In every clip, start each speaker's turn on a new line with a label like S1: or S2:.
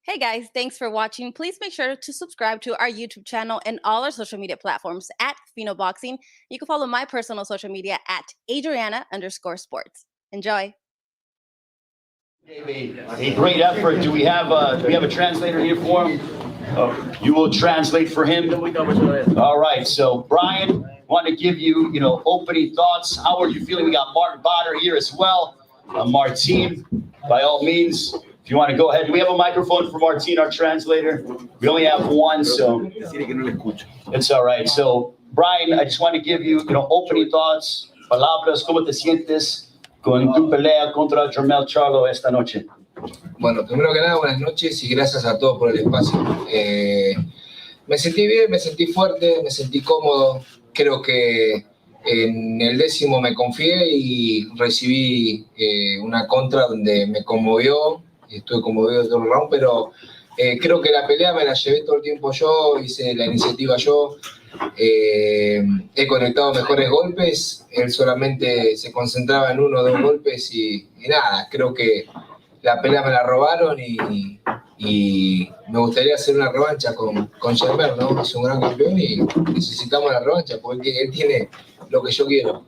S1: Hey guys, thanks for watching. Please make sure to subscribe to our YouTube channel and all our social media platforms at Phenoboxing. You can follow my personal social media at Adriana_sports. Enjoy.
S2: A great effort. Do we have a translator here for him? You will translate for him. All right. So Brian, want to give you, opening thoughts. How are you feeling? We got Martin Botter here as well. Martin, by all means, if you want to go ahead. Do we have a microphone for Martin, our translator? We only have one, so it's all right. So Brian, I just want to give you, opening thoughts, palabras. ¿Cómo te sientes con tu pelea contra Jermell Charlo esta noche?
S3: Bueno, primero que nada, buenas noches y gracias a todos por el espacio. Me sentí bien, me sentí fuerte, me sentí cómodo. Creo que en el 10º me confié y recibí una contra donde me conmovió. Estuve conmovido todo el round, pero creo que la pelea me la llevé todo el tiempo yo, hice la iniciativa yo. He conectado mejores golpes, él solamente se concentraba en 1 o 2 golpes y nada, creo que la pelea me la robaron y me gustaría hacer una revancha con Jermell, ¿no? Es un gran campeón y necesitamos la revancha porque él tiene lo que yo quiero.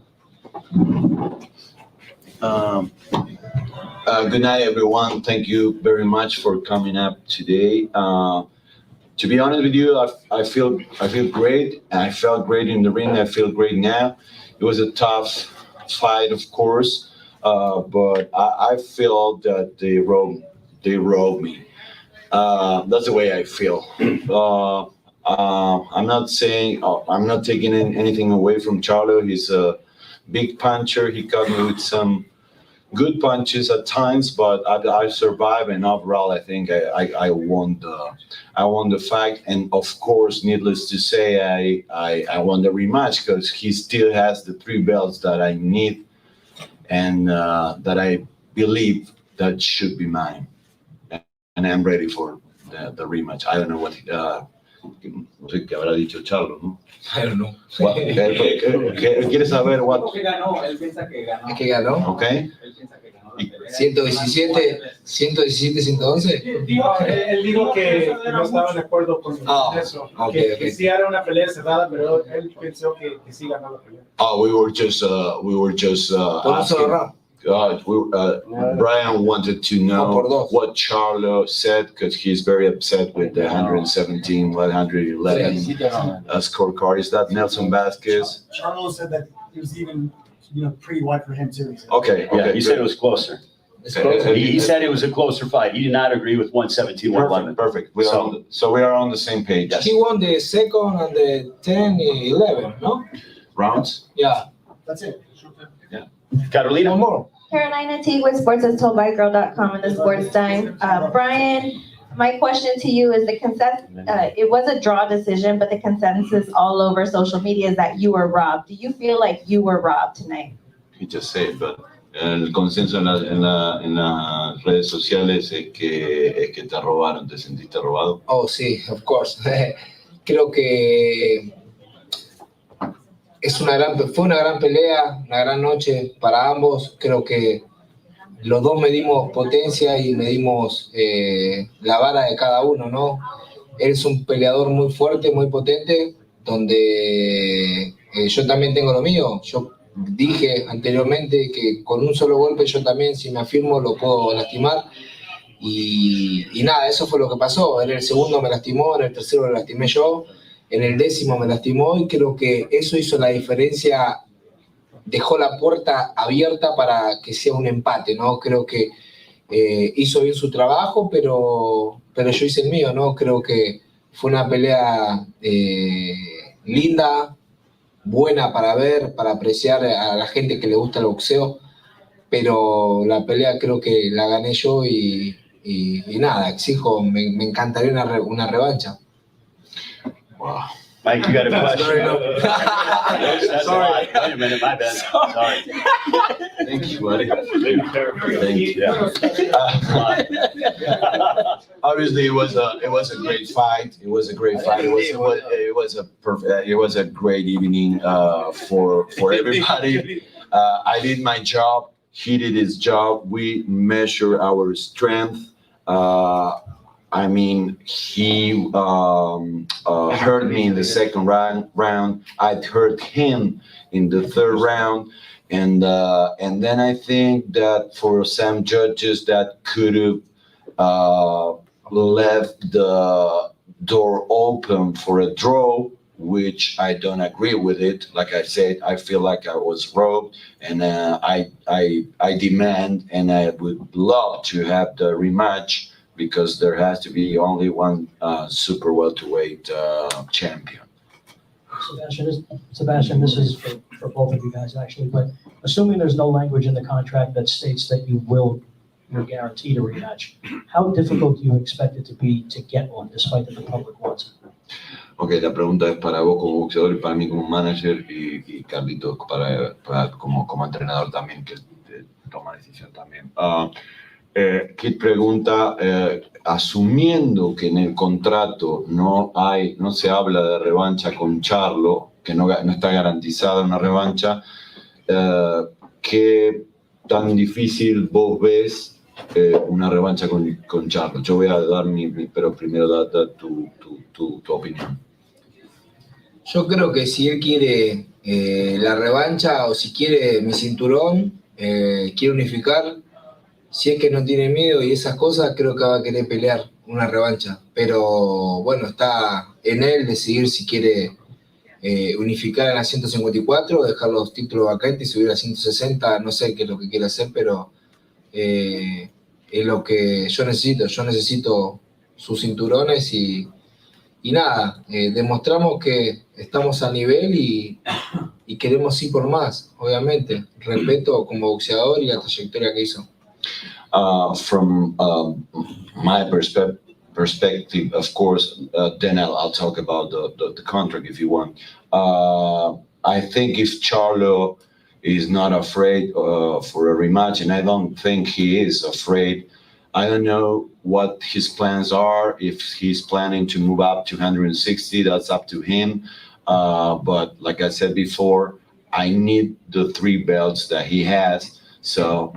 S4: Good night, everyone. Thank you very much for coming up today. To be honest with you, I feel great. I felt great in the ring. I feel great now. It was a tough fight, of course, but I feel that they robbed me. That's the way I feel. I'm not taking anything away from Charlo. He's a big puncher. He caught me with some good punches at times, but I survived, and overall, I think I won the fight. And of course, needless to say, I won the rematch because he still has the 3 belts that I need, and that I believe that should be mine. And I'm ready for the rematch. I don't know what no sé qué habrá dicho Charlo, ¿no?
S3: I don't know.
S4: ¿Quieres saber what?
S5: ¿Cómo que ganó? Él piensa que ganó.
S3: ¿Es que ganó?
S4: Okay.
S5: Él piensa que ganó.
S3: 117, 111.
S5: Él dijo que no estaba de acuerdo con eso. Que sí era una pelea cerrada, pero él pensó que sí ganó la pelea.
S4: Oh, we were just asking. Brian wanted to know what Charlo said because he's very upset with the 117, 111 scorecard. Is that Nelson Vasquez?
S6: Charlo said that it was even, pretty wide for him too.
S4: Okay.
S2: Yeah, he said it was closer. He said it was a closer fight. He did not agree with 117, 111.
S4: Perfect. So we are on the same page.
S3: Yes. He won the 2nd and the 10, 11, no?
S4: Rounds?
S3: Yeah.
S6: That's it.
S4: Yeah.
S2: Carolina?
S3: One more.
S7: Carolina Teague with sports as told by girl.com and the sports time. Brian, my question to you is it was a draw decision, but the consensus all over social media is that you were robbed. Do you feel like you were robbed tonight?
S4: He just said, but el consenso en las redes sociales es que te robaron, te sentiste robado.
S3: Oh, sí, of course. Creo que fue una gran pelea, una gran noche para ambos. Creo que los dos medimos potencia y medimos la vara de cada uno, ¿no? Él es un peleador muy fuerte, muy potente, donde yo también tengo lo mío. Yo dije anteriormente que con un solo golpe yo también, si me afirmo, lo puedo lastimar. Y nada, eso fue lo que pasó. En el 2º me lastimó, en el 3º lo lastimé yo. En el 10º me lastimó y creo que eso hizo la diferencia, dejó la puerta abierta para que sea un empate, ¿no? Creo que hizo bien su trabajo, pero yo hice el mío, ¿no? Creo que fue una pelea linda, buena para ver, para apreciar a la gente que le gusta el boxeo, pero la pelea creo que la gané yo y nada, exijo, me encantaría una revancha.
S4: Wow.
S2: Mike, you got a question? That's sorry. Wait a minute, my bad. Sorry.
S4: Thank you, buddy. Thank you. Obviously, it was a great fight. It was a great fight. It was a great evening for everybody. I did my job. He did his job. We measure our strength. I mean, he hurt me in the second round. I hurt him in the third round. And then I think that for some judges that could have left the door open for a draw, which I don't agree with it. Like I said, I feel like I was robbed, and I demand, and I would love to have the rematch because there has to be only one super welterweight champion.
S8: Sebastian, this is for both of you guys actually, but assuming there's no language in the contract that states that you're guaranteed a rematch, how difficult do you expect it to be to get one despite that the public wants it?
S4: Ok, la pregunta es para vos como boxeador y para mí como manager y Carlitos como entrenador también que toma decisión también. Kit pregunta, asumiendo que en el contrato no se habla de revancha con Charlo, que no está garantizada una revancha, ¿qué tan difícil vos ves una revancha con Charlo? Yo voy a dar pero primero da tu opinión.
S3: Yo creo que si él quiere la revancha o si quiere mi cinturón, quiere unificar, si es que no tiene miedo y esas cosas, creo que va a querer pelear una revancha. Pero bueno, está en él decidir si quiere unificar en la 154, dejar los títulos vacantes y subir a 160, no sé qué es lo que quiere hacer, pero es lo que yo necesito. Yo necesito sus cinturones y nada, demostramos que estamos a nivel y queremos ir por más, obviamente. Respeto como boxeador y la trayectoria que hizo.
S4: From my perspective, of course, then I'll talk about the contract if you want. I think if Charlo is not afraid for a rematch, and I don't think he is afraid, I don't know what his plans are. If he's planning to move up to 160, that's up to him. But like I said before, I need the 3 belts that he has. So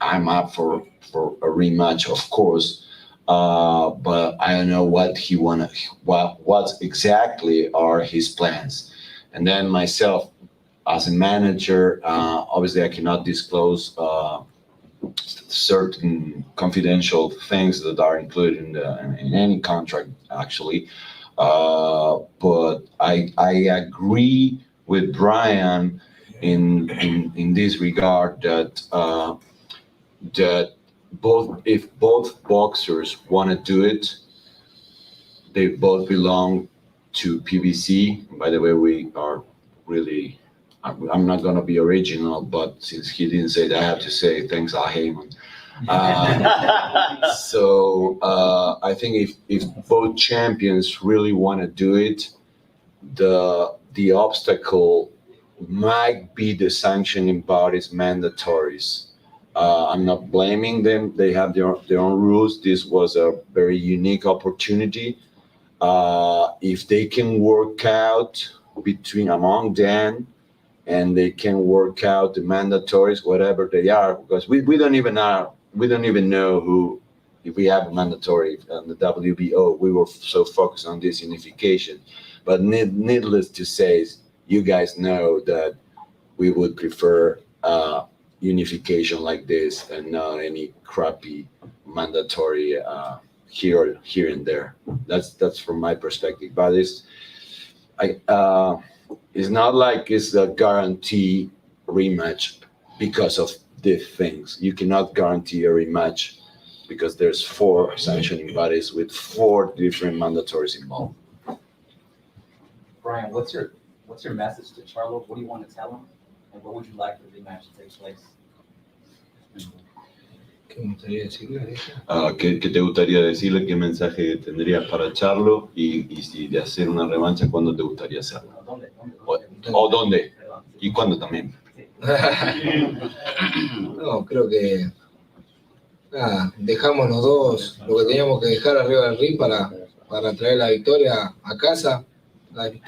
S4: I'm up for a rematch, of course. But I don't know what exactly are his plans. And then myself, as a manager, obviously I cannot disclose certain confidential things that are included in any contract, actually. But I agree with Brian in this regard that if both boxers want to do it, they both belong to PBC. By the way, we are really, I'm not going to be original, but since he didn't say that, I have to say thanks, Al Heyman. So I think if both champions really want to do it, the obstacle might be the sanctioning bodies mandatories. I'm not blaming them. They have their own rules. This was a very unique opportunity. If they can work out among them, and they can work out the mandatories, whatever they are, because we don't even know who, if we have a mandatory on the WBO. We were so focused on this unification, but needless to say, you guys know that we would prefer unification like this and not any crappy mandatory here and there. That's from my perspective. But it's not like it's a guarantee rematch because of these things. You cannot guarantee a rematch because there's 4 sanctioning bodies with 4 different mandatories involved.
S9: Brian, what's your message to Charlo? What do you want to tell him? And what would you like for the rematch to take place?
S4: ¿Qué te gustaría decirle? ¿Qué mensaje tendrías para Charlo? Y si de hacer una revancha, ¿cuándo te gustaría hacerlo? ¿O dónde? ¿Y cuándo también?
S3: No, creo que nada, dejamos los dos lo que teníamos que dejar arriba del ring para traer la victoria a casa.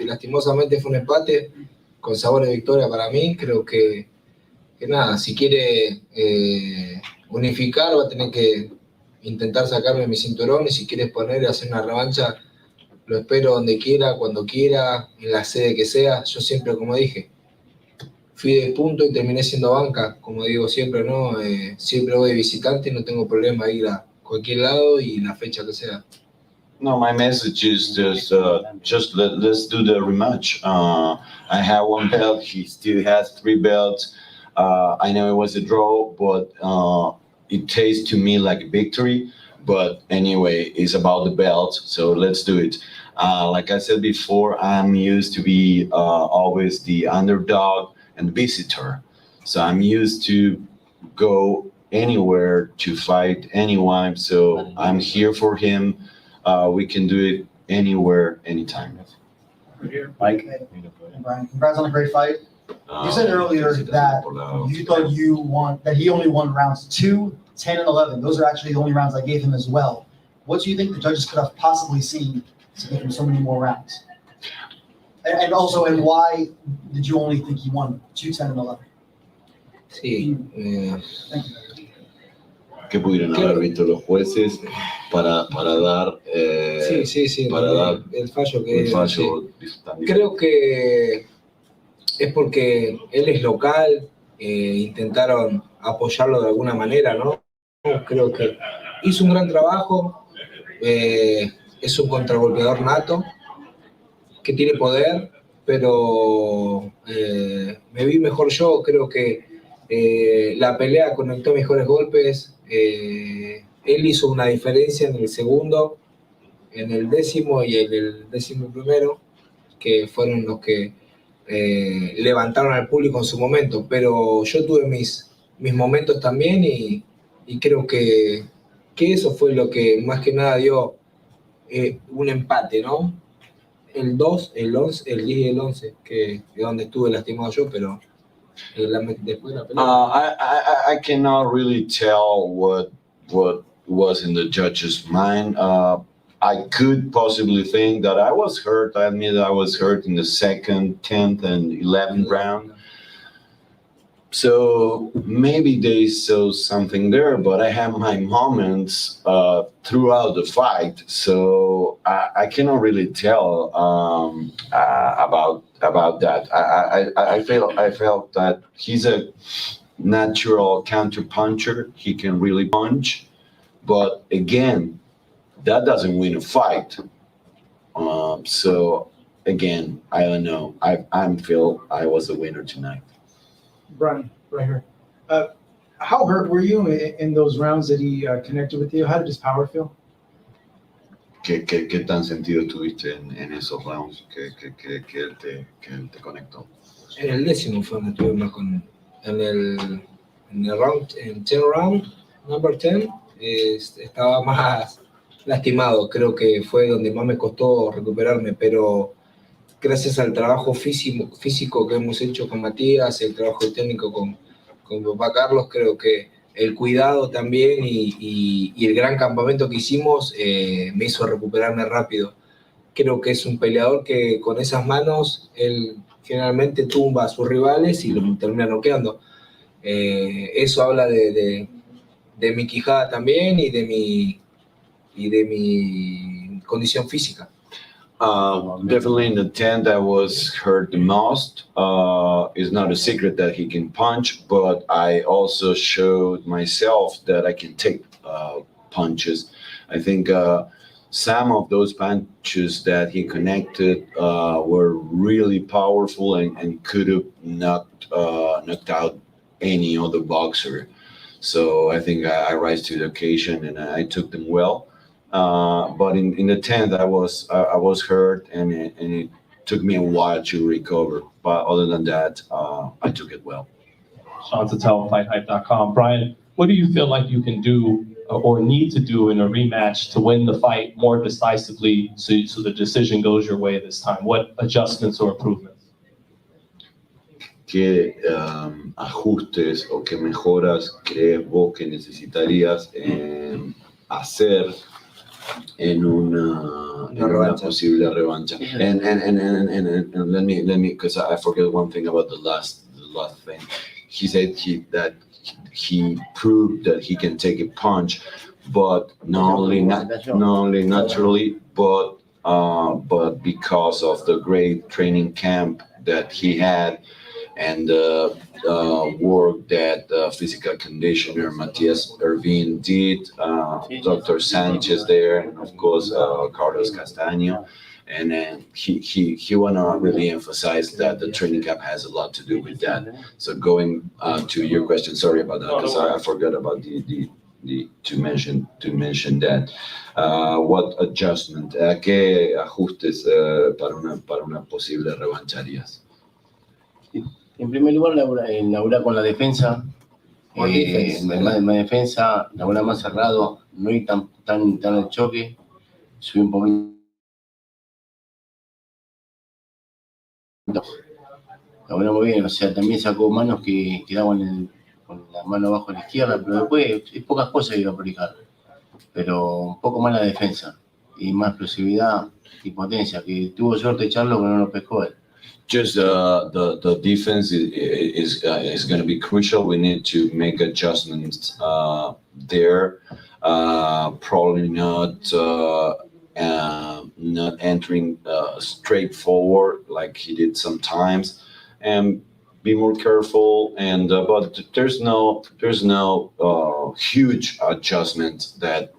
S3: Lastimosamente fue un empate con sabor de victoria para mí. Creo que nada, si quiere unificar va a tener que intentar sacarme mi cinturón y si quieres poner y hacer una revancha, lo espero donde quiera, cuando quiera, en la sede que sea. Yo siempre, como dije, fui de punto y terminé siendo banca, como digo siempre, ¿no? Siempre voy de visitante y no tengo problema ir a cualquier lado y la fecha que sea.
S4: No, my message is just let's do the rematch. I have one belt. He still has 3 belts. I know it was a draw, but it tastes to me like a victory. But anyway, it's about the belt, so let's do it. Like I said before, I'm used to be always the underdog and visitor. So I'm used to go anywhere to fight anyone. So I'm here for him. We can do it anywhere, anytime.
S9: Mike?
S6: Brian, congrats on a great fight. You said earlier that you thought that he only won rounds 2, 10, and 11. Those are actually the only rounds I gave him as well. What do you think the judges could have possibly seen to give him so many more rounds? And why did you only think he won 2, 10, and 11?
S3: Sí.
S6: Thank you.
S4: ¿Qué pudieron haber visto los jueces para dar
S3: para dar el fallo que
S4: el fallo?
S3: Creo que es porque él es local, intentaron apoyarlo de alguna manera, ¿no? Creo que hizo un gran trabajo, es un contragolpeador nato, que tiene poder, pero me vi mejor yo, creo que la pelea conectó mejores golpes, él hizo una diferencia en el segundo, en el 10º y en el 11º, que fueron los que levantaron al público en su momento, pero yo tuve mis momentos también y creo que eso fue lo que más que nada dio un empate, ¿no? El 2, el 11, el 10 y el 11, que es donde estuve lastimado yo, pero después de la pelea.
S4: I cannot really tell what was in the judge's mind. I could possibly think that I was hurt. I admit I was hurt in the 2nd, 10th, and 11th round. So maybe they saw something there, but I have my moments throughout the fight, so I cannot really tell about that. I felt that he's a natural counter puncher. He can really punch, but again, that doesn't win a fight. So again, I don't know. I feel I was a winner tonight.
S5: Brian, right here. How hurt were you in those rounds that he connected with you? How did his power feel?
S4: ¿Qué tan sentido tuviste en esos rounds que él te conectó?
S3: En el 10º fue donde estuve más con... En el round, en 10 round, number 10, estaba más lastimado. Creo que fue donde más me costó recuperarme, pero gracias al trabajo físico que hemos hecho con Matías, el trabajo técnico con papá Carlos, creo que el cuidado también y el gran campamento que hicimos me hizo recuperarme rápido. Creo que es un peleador que con esas manos él generalmente tumba a sus rivales y lo termina noqueando. Eso habla de mi quijada también y de mi condición física.
S4: Definitely in the 10th, I was hurt the most. It's not a secret that he can punch, but I also showed myself that I can take punches. I think some of those punches that he connected were really powerful and could have knocked out any other boxer. So I think I rise to the occasion and I took them well. But in the 10th, I was hurt and it took me a while to recover. But other than that, I took it well.
S10: Sean Tatel, FightHype.com. Brian, what do you feel like you can do or need to do in a rematch to win the fight more decisively so the decision goes your way this time? What adjustments or improvements?
S4: ¿Qué ajustes o qué mejoras crees vos que necesitarías hacer en una posible revancha? And let me because I forget one thing about the last thing. He said that he proved that he can take a punch, but not only naturally, but because of the great training camp that he had and the work that physical conditioner Matias Ervin did, Dr. Sanchez there, and of course Carlos Castaño. And then he wanna really emphasize that the training camp has a lot to do with that. So going to your question, sorry about that, because I forgot about to mention that. What adjustment, qué ajustes para una posible revancha harías?
S11: En primer lugar, laburar con la defensa. En la defensa, laburar más cerrado, no ir tan al choque, subir un poquito. Laburar muy bien, o sea, también sacó manos que quedaban con la mano abajo a la izquierda, pero después es pocas cosas que iba a aplicar. Pero un poco más la defensa y más explosividad y potencia, que tuvo suerte Charlo que no lo pescó él.
S4: Just the defense is going to be crucial. We need to make adjustments there. Probably not entering straight forward like he did sometimes, and be more careful. And but there's no huge adjustment that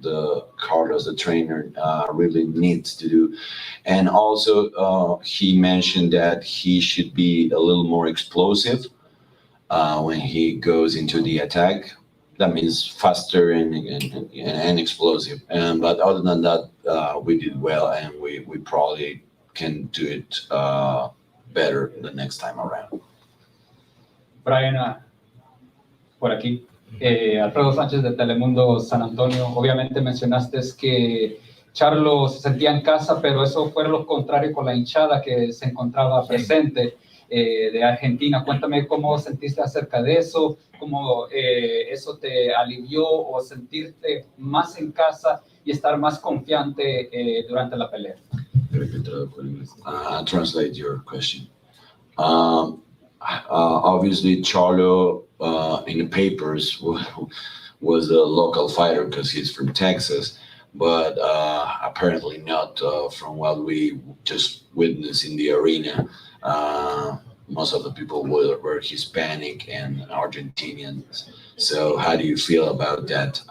S4: Carlos, the trainer, really needs to do. And also, he mentioned that he should be a little more explosive when he goes into the attack. That means faster and explosive. But other than that, we did well, and we probably can do it better the next time around.
S12: Brian, por aquí. Alfredo Sánchez de Telemundo San Antonio. Obviamente mencionaste que Charlo se sentía en casa, pero eso fue lo contrario con la hinchada que se encontraba presente de Argentina. Cuéntame cómo sentiste acerca de eso, cómo eso te alivió o sentirte más en casa y estar más confiante durante la pelea.
S4: Translate your question. Obviously, Charlo in the papers was a local fighter because he's from Texas, but apparently not from what we just witnessed in the arena. Most of the people were Hispanic and Argentinians. So how do you feel about that?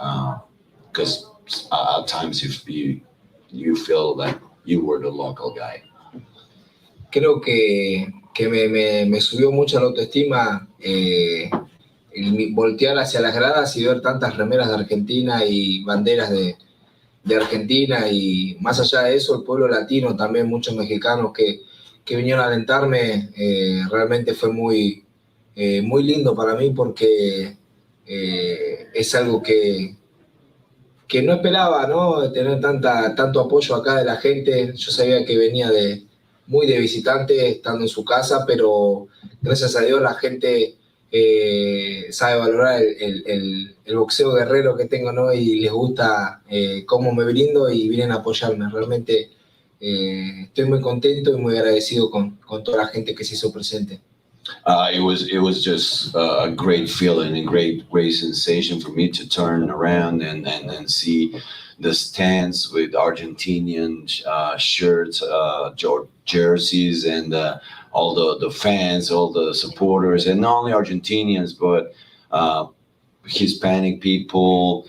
S4: Because at times you feel like you were the local guy.
S3: Creo que me subió mucho la autoestima el voltear hacia las gradas y ver tantas remeras de Argentina y banderas de Argentina, y más allá de eso el pueblo latino, también muchos mexicanos que vinieron a alentarme. Realmente fue muy lindo para mí, porque es algo que no esperaba, ¿no? Tener tanto apoyo acá de la gente. Yo sabía que venía muy de visitante estando en su casa, pero gracias a Dios la gente sabe valorar el boxeo guerrero que tengo, ¿no? Y les gusta cómo me brindo y vienen a apoyarme. Realmente estoy muy contento y muy agradecido con toda la gente que se hizo presente.
S4: It was just a great feeling and great sensation for me to turn around and see the stands with Argentinian shirts, jerseys, and all the fans, all the supporters, and not only Argentinians, but Hispanic people,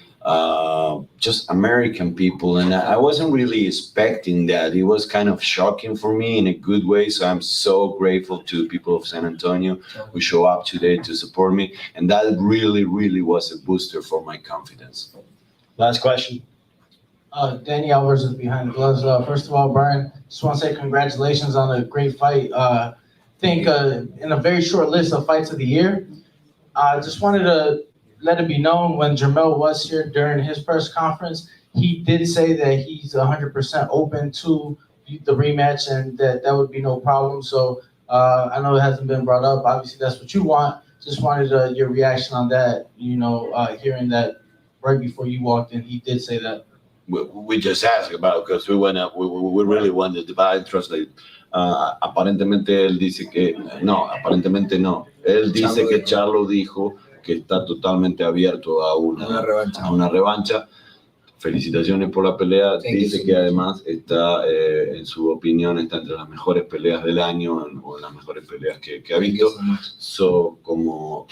S4: just American people. And I wasn't really expecting that. It was kind of shocking for me in a good way. So I'm so grateful to the people of San Antonio who show up today to support me. And that really, really was a booster for my confidence.
S2: Last question.
S13: Danny Alvarez is Behind the Gloves. First of all, Brian, just want to say congratulations on a great fight. I think in a very short list of fights of the year, I just wanted to let it be known, when Jermell was here during his press conference, he did say that he's 100% open to the rematch and that would be no problem. So I know it hasn't been brought up. Obviously, that's what you want. Just wanted your reaction on that, hearing that right before you walked in, he did say that.
S4: We just asked about, because we really wanted to translate. Aparentemente él dice que no. Él dice que Charlo dijo que está totalmente abierto a una revancha. felicitaciones por la pelea.
S3: Thank you
S4: Dice
S3: so
S4: que
S3: much.
S4: además está, en su opinión, está entre las mejores peleas del año o las mejores peleas que ha
S3: Thank
S4: visto.
S3: you so much.
S4: So, como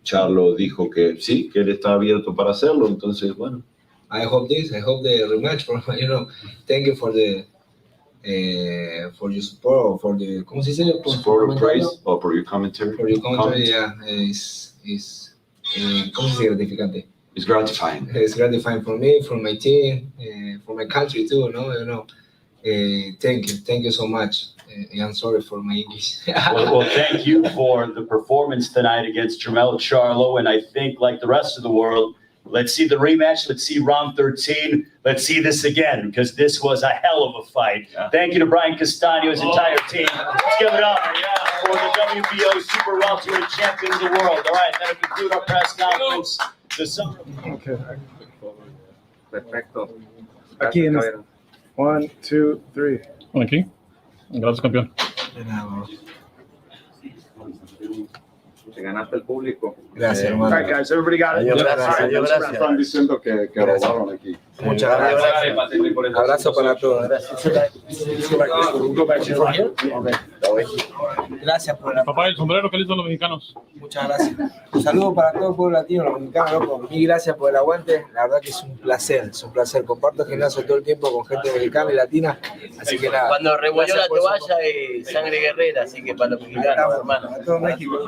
S4: Charlo dijo que sí, que él está abierto para hacerlo, entonces, bueno.
S3: I hope the rematch, thank you for your support, or for the, ¿cómo se dice?
S4: Support or praise, or for your commentary.
S3: For your commentary,
S4: Comment.
S3: yeah, ¿cómo se dice gratificante?
S4: It's gratifying.
S3: It's gratifying for me, for my team, for my country too, thank you so much. I'm sorry for my English.
S2: Well, thank you for the performance tonight against Jermell Charlo, and I think, like the rest of the world, let's see the rematch. Let's see round 13. Let's see this again, because this was a hell of a fight. Yeah. Thank you to Brian Castaño, his entire team. Let's give it up for the WBO Super Welterweight Champion of the world. All right, that'll conclude our press conference.
S5: Okay. Perfecto. Aquí en 1, 2, 3.
S10: Aquí. Gracias, campeón.
S5: Te ganaste el público.
S3: Gracias, hermano.
S5: All right, guys, everybody got it.
S3: Gracias.
S5: Están diciendo que robaron aquí.
S3: Muchas gracias. Abrazo para todos. Gracias por la...
S10: Papá, el sombrero que le hizo los mexicanos.
S3: Muchas gracias. Un saludo para todo el pueblo latino, los mexicanos, loco. Mil gracias por el aguante. La verdad que es un placer, Comparto gimnasio todo el tiempo con gente mexicana y latina. Así que nada.
S11: Cuando revolvió la toalla y sangre guerrera, así que para los mexicanos, hermano.
S3: Para todo México.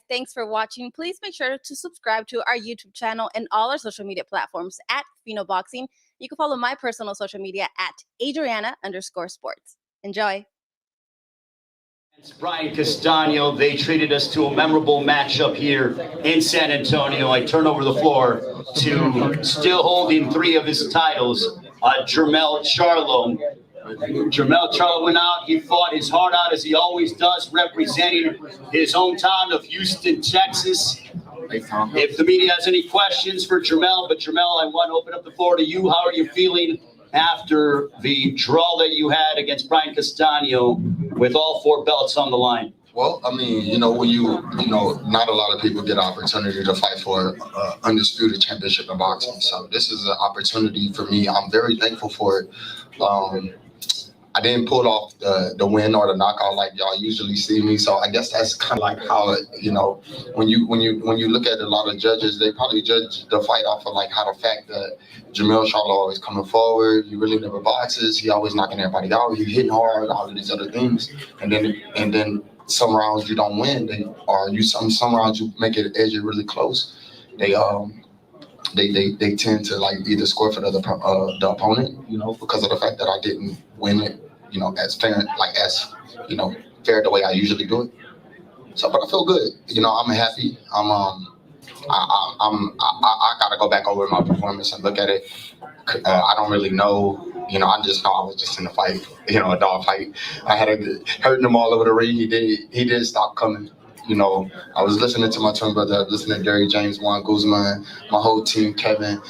S1: Thanks for watching. Please make sure to subscribe to our YouTube channel and all our social media platforms at Phenoboxing. You can follow my personal social media at Adriana_sports. Enjoy.
S2: It's Brian Castaño. They treated us to a memorable matchup here in San Antonio. I turn over the floor to still holding 3 of his titles, Jermell Charlo. Jermell Charlo went out. He fought his heart out, as he always does, representing his hometown of Houston, Texas. If the media has any questions for Jermell, but Jermell, I want to open up the floor to you. How are you feeling after the draw that you had against Brian Castaño with all 4 belts on the line?
S14: Well, I mean, not a lot of people get an opportunity to fight for undisputed championship in boxing. So this is an opportunity for me. I'm very thankful for it. I didn't pull off the win or the knockout like y'all usually see me. So I guess that's kind of like how, when you look at a lot of judges, they probably judge the fight off of like how the fact that Jermell Charlo always coming forward. He really never boxes. He always knocking everybody out. He hitting hard, all of these other things. And then some rounds you don't win. Some rounds you make it edge it really close. They tend to like either score for the opponent, because of the fact that I didn't win it, as fair, fair the way I usually do it. So, but I feel good. I'm happy. I gotta go back over my performance and look at it. I don't really know. I just know I was just in a fight, a dog fight. I had hurting him all over the ring. He did stop coming. I was listening to my twin brother, listening to Gary James, Juan Guzman, my whole team, Kevin,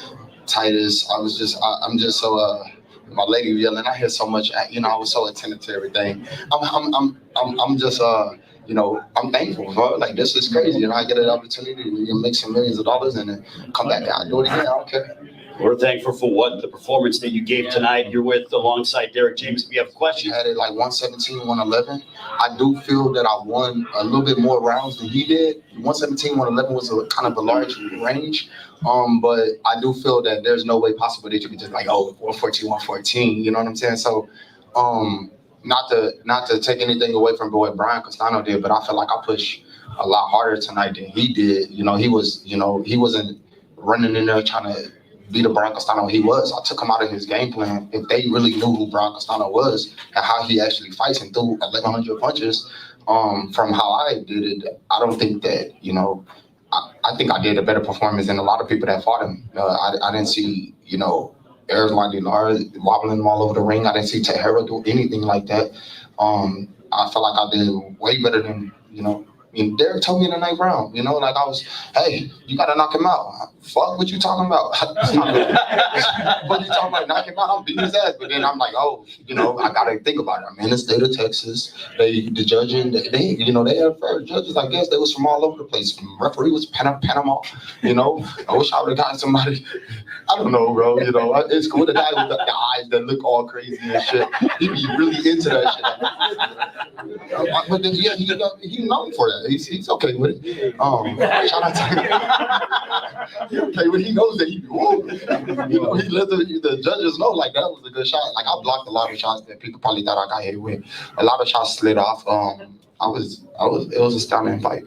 S14: Titus. I'm just so, my lady yelling. I hear so much. I was so attentive to everything. I'm just, I'm thankful, bro. Like, this is crazy. I get an opportunity to make some millions of dollars and then come back and do it again. I don't care.
S2: We're thankful for the performance that you gave tonight. You're alongside Derek James. If you have questions.
S14: I had it like 117, 111. I do feel that I won a little bit more rounds than he did. 117, 111 was kind of a large range. But I do feel that there's no way possible that you could just 114, 114. You know what I'm saying? So, not to take anything away from what Brian Castaño did, but I feel like I pushed a lot harder tonight than he did. He wasn't running in there trying to be the Brian Castaño he was. I took him out of his game plan. If they really knew who Brian Castaño was and how he actually fights and threw 1,100 punches, from how I did it, I don't think that, you know, I think I did a better performance than a lot of people that fought him. I didn't see, you know, Airline wobbling him all over the ring. I didn't see Tahira do anything like that. I felt like I did way better than, you know, I mean, Derek told me in the 9th round, you know, like I was, hey, you got to knock him out. Fuck what you talking about? What you talking about? Knock him out. I'm beating his ass. But then I'm like, oh, you know, I got to think about it. I'm in the state of Texas. The judging, they you know, they had fair judges. I guess they was from all over the place. Referee was Panama, you know. I wish I would have gotten somebody. I don't know, bro. You know, it's cool. The guy with the eyes that look all crazy and shit. He be really into that shit. But then, yeah, he's known for that. He's okay with it. Shout out to him. He's okay with it. He knows that he, whoa. You know, he let the judges know like that was a good shot. Like I blocked a lot of shots that people probably thought I got hit with. A lot of shots slid off. It was a stunning fight.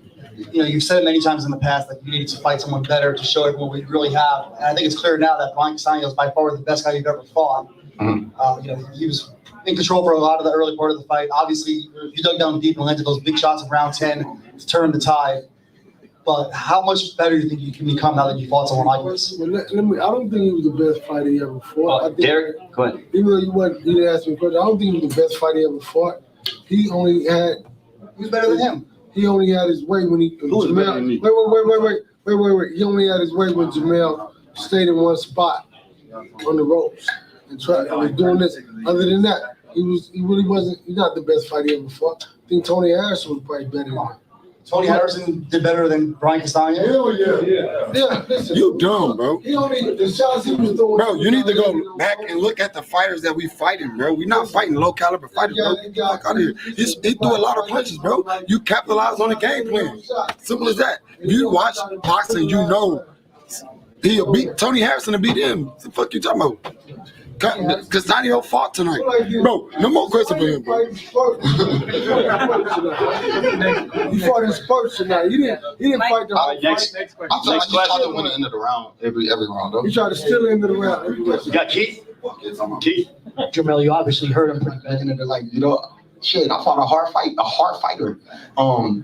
S6: You know, you've said it many times in the past that you need to fight someone better to show everyone what you really have. And I think it's clear now that Brian Castaño is by far the best guy you've ever fought.
S14: Mm-hmm.
S6: You know, he was in control for a lot of the early part of the fight. Obviously, you dug down deep and landed those big shots in round 10 to turn the tide. But how much better do you think you can become now that you fought someone like this?
S15: Well, I don't think he was the best fighter he ever fought. I think,
S2: Derek, go ahead.
S15: Even though you didn't ask me a question, I don't think he was the best fighter he ever fought. He was better than him. He only had his way when he.
S2: Who was better than me?
S15: Wait. He only had his way when Jermell stayed in one spot on the ropes and was doing this. Other than that, he really wasn't. He's not the best fighter he ever fought. I think Tony Harrison was probably better than him.
S6: Tony Harrison did better than Brian Castaño?
S15: Hell yeah. Yeah, listen.
S16: You dumb, bro.
S15: He only the shots he was throwing.
S16: Bro, you need to go back and look at the fighters that we fighting, bro. We're not fighting low caliber fighters, bro. Get the fuck out of here. He threw a lot of punches, bro. You capitalize on the game plan. Simple as that. If you watch boxing, you know he'll beat Tony Harrison to beat him. What the fuck you talking about? Castaño fought tonight. Bro, no more questions for him, bro.
S15: He fought in spurts tonight. He didn't fight the whole
S2: Next
S15: fight.
S2: question.
S14: I feel like he tried to win the end of the round every round though.
S15: He tried to steal the end of the round.
S2: You got Keith? Keith?
S8: Jermell, you obviously hurt him pretty bad.
S14: And they're like, you know, shit, I fought a hard fighter.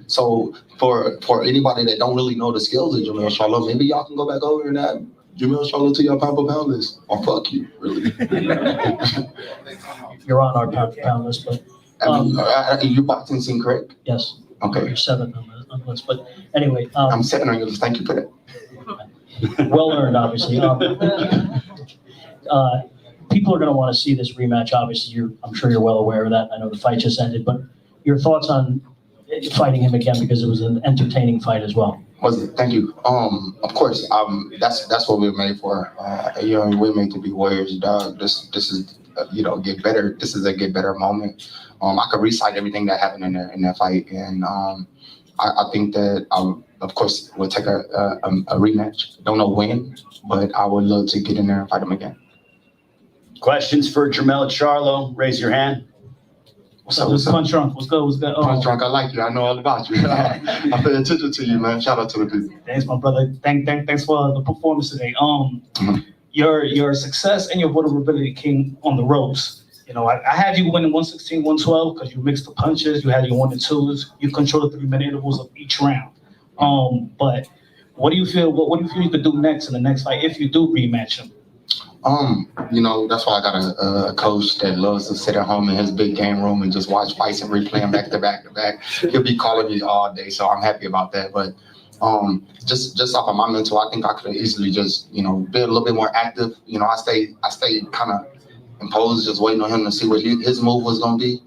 S14: So for anybody that don't really know the skills of Jermell Charlo, maybe y'all can go back over and add Jermell Charlo to your pound for pound list. Or fuck you, really.
S8: You're on our pound for pound list, but
S14: your boxing scene, correct?
S8: yes.
S14: Okay.
S8: You're 7th on the list. But anyway,
S14: I'm 7 on your list. Thank you for that.
S8: well earned, obviously. People are going to want to see this rematch. Obviously, I'm sure you're well aware of that. I know the fight just ended, but your thoughts on fighting him again, because it was an entertaining fight as well.
S14: Was it? Thank you. Of course. That's what we're made for. You know, we're made to be warriors, dog. This is get better. This is a get better moment. I could recite everything that happened in that fight, and I think that of course we'll take a rematch. Don't know when, but I would love to get in there and fight him again.
S2: Questions for Jermell Charlo? Raise your hand.
S14: What's up?
S8: Punch Drunk. What's good?
S14: Punch Drunk, I like you. I know all about you. I pay attention to you, man. Shout out to the people.
S17: Thanks, my brother. Thanks for the performance today. Your success and your vulnerability came on the ropes. You know, I had you winning 116, 112 because you mixed the punches. You had your 1 and 2s. You controlled the 3-minute intervals of each round. But what do you feel? What do you feel you could do next in the next fight if you do rematch him?
S14: That's why I got a coach that loves to sit at home in his big game room and just watch fights and replay them back to back to back. He'll be calling me all day, so I'm happy about that. But just off of my mental, I think I could have easily just been a little bit more active. I stayed kind of imposed, just waiting on him to see what his move was gonna be.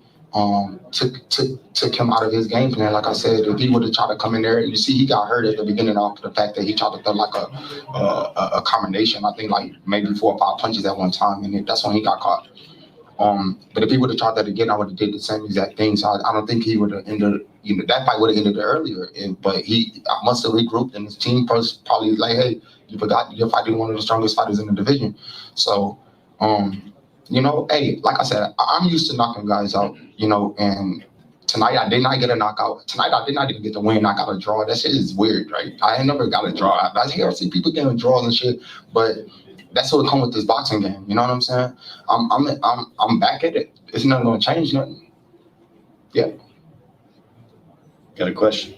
S14: Took him out of his game plan. Like I said, if he would have tried to come in there, you see, he got hurt at the beginning off the fact that he tried to throw like a combination. I think like maybe 4 or 5 punches at one time, and that's when he got caught. But if he would have tried that again, I would have did the same exact thing. So I don't think he would have ended. That fight would have ended earlier. But I must have regrouped, and his team first probably like, hey, you forgot you're fighting one of the strongest fighters in the division. So. Hey, like I said, I'm used to knocking guys out, and tonight I did not get a knockout. Tonight I did not even get the win. I got a draw. That shit is weird, right? I ain't never got a draw. I hear see people getting draws and shit, but that's what come with this boxing game. You know what I'm saying? I'm back at it. It's not gonna change nothing. Yeah.
S2: Got a question?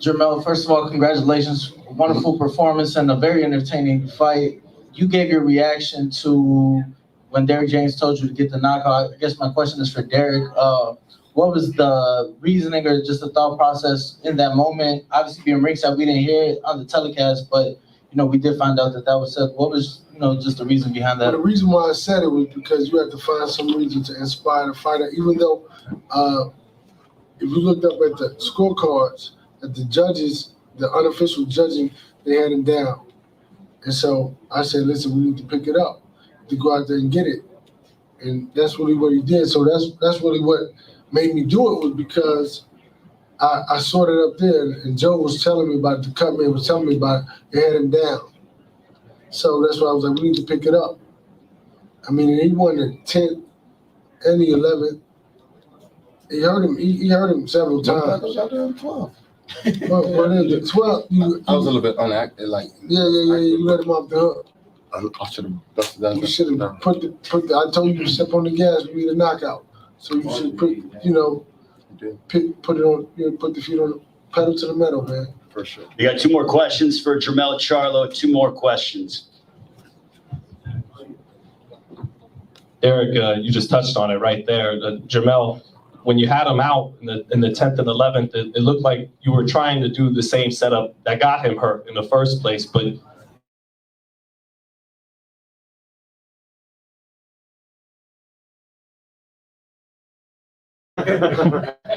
S13: Jermell, first of all, congratulations. Wonderful performance and a very entertaining fight. You gave your reaction to when Derek James told you to get the knockout. I guess my question is for Derek. What was the reasoning or just the thought process in that moment? Obviously, being ringside, we didn't hear it on the telecast, but we did find out that was said. What was just the reason behind that?
S15: Well, the reason why I said it was because you have to find some reason to inspire the fighter. Even though, if you looked up at the scorecards, at the judges, the unofficial judging, they had him down. And so I said, listen, we need to pick it up, to go out there and get it. And that's really what he did. So that's really what made me do it, was because I saw it up there, and Joe was telling me about it, the cut man was telling me about it, they had him down. So that's why I was like, we need to pick it up. I mean, he won the 10th and the 11th. He hurt him several times.
S14: I did 12.
S15: But in the 12th,
S14: I was a little bit unactive, like.
S15: Yeah, you let him off the hook.
S14: I should have busted that.
S15: You should have put the. I told you to step on the gas, we need a knockout. So you should put the feet on the pedal to the metal, man.
S14: For sure.
S2: You got 2 more questions for Jermell Charlo. 2 more questions.
S10: Eric, you just touched on it right there. Jermell, when you had him out in the 10th and 11th, it looked like you were trying to do the same setup that got him hurt in the first place, but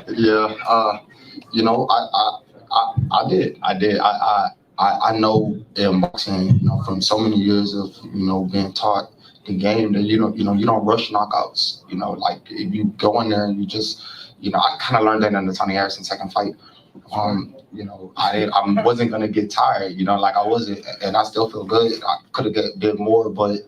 S14: Yeah, I did. I know in boxing, from so many years of being taught the game that you don't rush knockouts. Like if you go in there and you just, I kind of learned that in the Tony Harrison second fight. I wasn't gonna get tired. Like I wasn't, and I still feel good. I could have did more, but.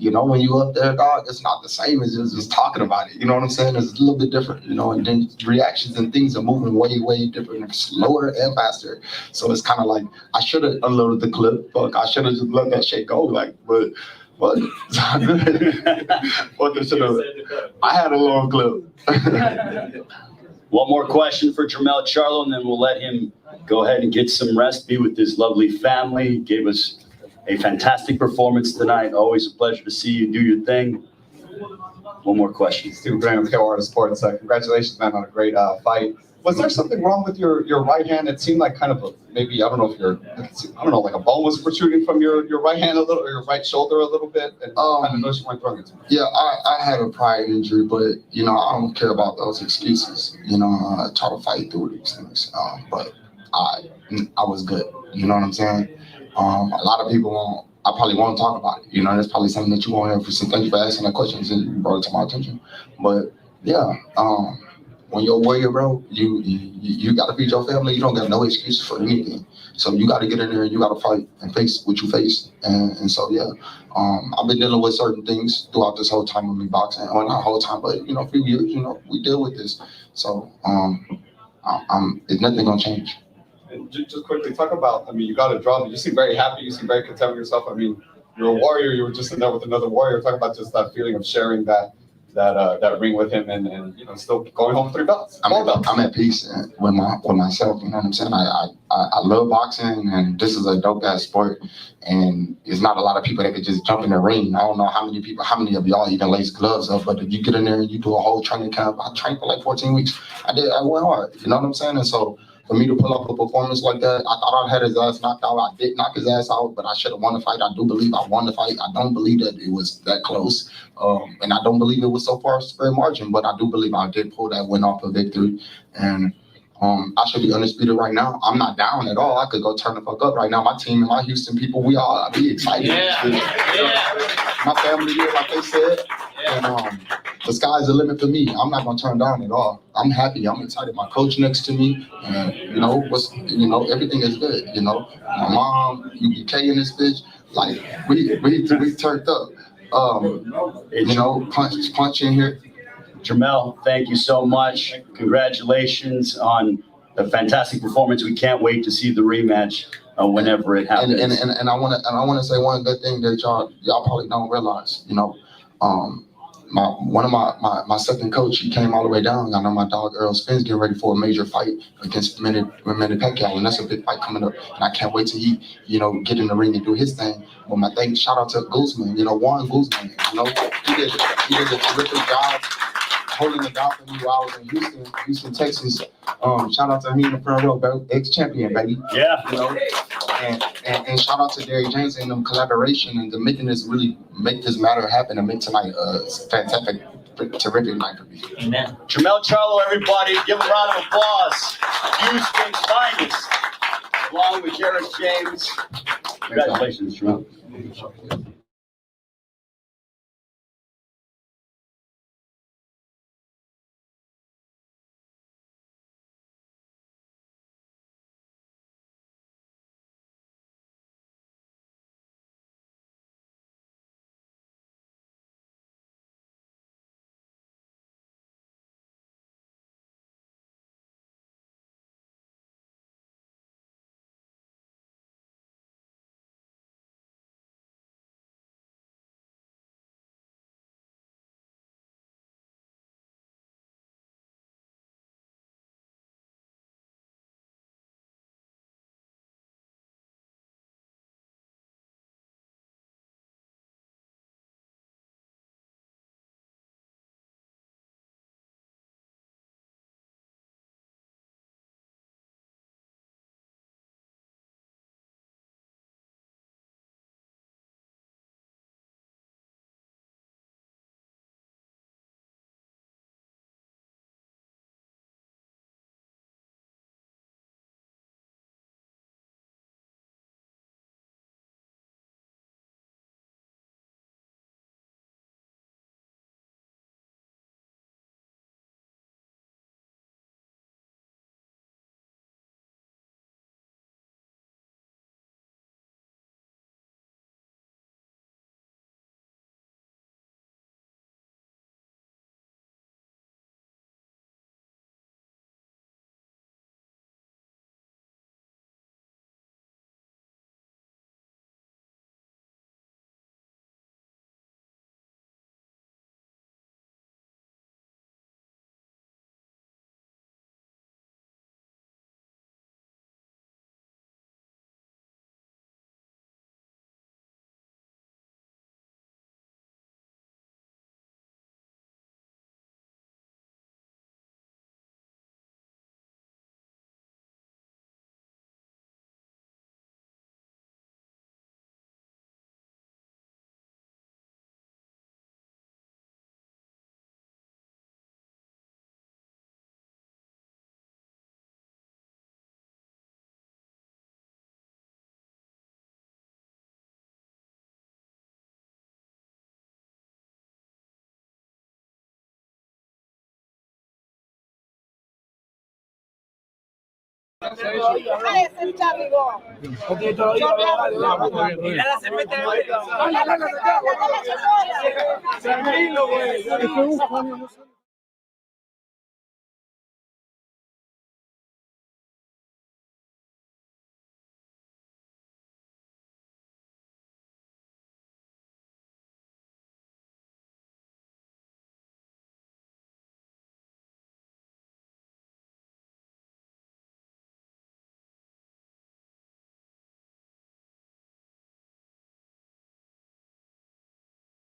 S14: When you up there, dog, it's not the same as just talking about it. You know what I'm saying? It's a little bit different, and then reactions and things are moving way, way different, slower and faster. So it's kind of like, I should have unloaded the clip. Fuck, I should have just let that shit go. But it's all good. Fuck, I had a long clip.
S2: One more question for Jermell Charlo, and then we'll let him go ahead and get some rest, be with his lovely family. He gave us a fantastic performance tonight. Always a pleasure to see you do your thing. One more question.
S18: Steve Graham, KOR Sports. Congratulations, man, on a great fight. Was there something wrong with your right hand? It seemed like kind of maybe, I don't know if like a ball was protruding from your right hand a little, or your right shoulder a little bit. And I kind of noticed you weren't throwing it too much.
S14: Yeah, I had a prior injury, but I don't care about those excuses. I try to fight through these things. But I was good. You know what I'm saying? A lot of people I probably won't talk about it. That's probably something that you won't hear for. Thank you for asking that question, and you brought it to my attention. But yeah, when you're a warrior, bro, you got to feed your family. You don't got no excuses for anything. So you got to get in there and you got to fight and face what you face. And so yeah, I've been dealing with certain things throughout this whole time of me boxing. Well, not whole time, but a few years. We deal with this. So it's nothing gonna change.
S18: And just quickly talk about, you got a draw. You seem very happy. You seem very content with yourself. You're a warrior. You were just in there with another warrior. Talk about just that feeling of sharing that ring with him and still going home with 3 belts.
S14: I'm at peace with myself. You know what I'm saying? I love boxing, and this is a dope ass sport. And it's not a lot of people that could just jump in the ring. I don't know how many of y'all even lace gloves up, but if you get in there and you do a whole training camp, I trained for like 14 weeks. I went hard. You know what I'm saying? And so for me to pull off a performance like that, I thought I had his ass knocked out. I did knock his ass out, but I should have won the fight. I do believe I won the fight. I don't believe that it was that close. And I don't believe it was so far a margin, but I do believe I did pull that win off a victory. And I should be undisputed right now. I'm not down at all. I could go turn the fuck up right now. My team and my Houston people, I'll be excited. My family here, like they said. And the sky's the limit for me. I'm not gonna turn down at all. I'm happy. I'm excited. My coach next to me, and everything is good. My mom, UBK in this bitch, like we turned up. Punch in here.
S2: Jermell, thank you so much. Congratulations on the fantastic performance. We can't wait to see the rematch whenever it happens. And
S14: I want to say one good thing that y'all probably don't realize. one of my second coach, he came all the way down. I know my dog Earl Spence getting ready for a major fight against Manny Pacquiao, and that's a big fight coming up. And I can't wait till he, get in the ring and do his thing. But my thing, shout out to Guzman, Juan Guzman. He did a terrific job holding it down for me while I was in Houston, Texas. Shout out to me in the front row, bro. Ex-champion, baby.
S2: Yeah.
S14: And shout out to Derrick James and them collaboration and making this really make this matter happen and make tonight a fantastic, terrific night for me.
S2: Amen. Jermell Charlo, everybody, give a round of applause. Houston's finest, along with Derrick James. Congratulations, Jermell.
S15: Tranquilo, güey.